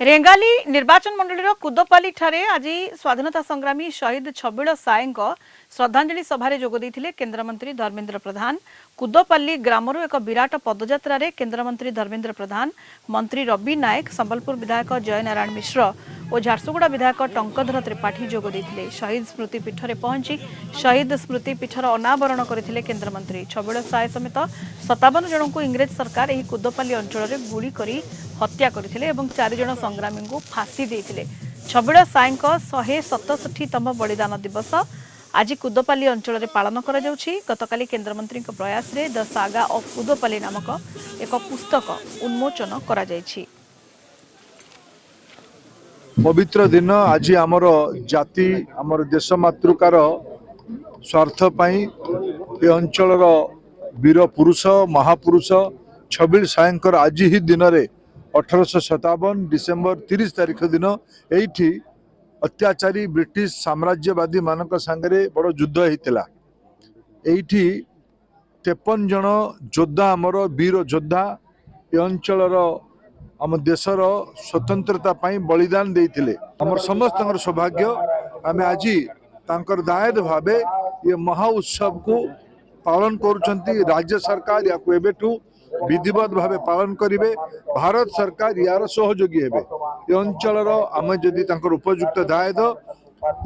रेंगाली निर्वाचन मंडल कुदपाली ठारे आज स्वाधीनता संग्रामी शहीद छबिल साय श्रद्धांजलि सभा जोगदे केन्द्रमंत्री धर्मेन्द्र प्रधान। कुदपाली ग्रामर एक विराट पदयात्रा रे केन्द्रमंत्री धर्मेन्द्र प्रधान, मंत्री रवि नायक, संबलपुर विधायक जयनारायण मिश्र और झारसुगुड़ा विधायक टंकधर त्रिपाठी जोगदे शहीद स्मृति पीठ में पहुंची शहीद स्मृति पीठर अनावरण करथिले केन्द्रमंत्री। छबिल साय समेत 57 जन को इंग्रेज सरकार यह कुदपाली अंचल में गुड़ी करी हत्या करथिले एवं 4 जन संग्रामी को फांसी देथिले। छबिल साय 167तम बलिदान दिवस आज कुदपाली अंचल में पालन करा जाउछि। गतकाली केन्द्रमंत्री प्रयास रे द सागा ऑफ कुदपाली नामक एक पुस्तक उन्मोचन करा जायछि। पवित्र दिन आज आमर जाति आमर देश मातृकार स्वार्थ पाई ए अंचल वीर पुरुष महापुरुष छबिल सायंकर आज ही दिन रे 1857 डिसेम्बर 30 तारिख दिन एठी अत्याचारी ब्रिटिश साम्राज्यवादी मानक संगे बड़ युद्ध होता। एठी 53 जन योद्धा आमर वीर योद्धा ए अंचल आम देशर स्वतंत्रता पाई बलिदान देइथिले। हमर समस्त सौभाग्य आम आज तांकर दायद भावे ये महा उत्सव को पालन करुछंती। राज्य सरकार या एबेठू विधिवत भावे पालन करिवे। भारत सरकार यार सहयोगी हेबे। ये अंचलर आम जदि तांकर उपयुक्त दायद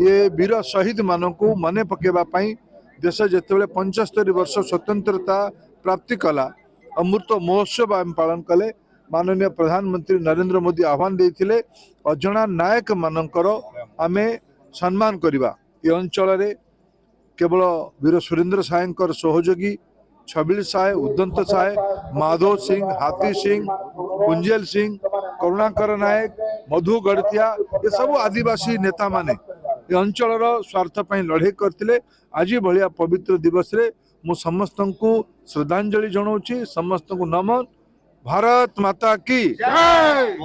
ये वीर शहीद मानकू मने पकेबा पाई देश जेतेबेले 75 वर्ष स्वतंत्रता प्राप्ति कला अमृत महोत्सव आम पालन कले। माननीय प्रधानमंत्री नरेंद्र मोदी आह्वान देथिले अजणा नायक मानकर आमे सम्मान करिबा। ये अंचल रे केवल वीर सुरेंद्र सायंकर सहयोगी छबिल साय, उदंत साय, माधव सिंह, हाथी सिंह, कुंजेल सिंह, करुणाकर नायक, मधु गड़तिया ये सब आदिवासी नेता माने ये अंचल स्वार्थ पाई लड़े करते। आज भलिया पवित्र दिवस रे मु समस्त को श्रद्धांजलि जनाऊँ। समस्त को नमन। भारत माता की जय।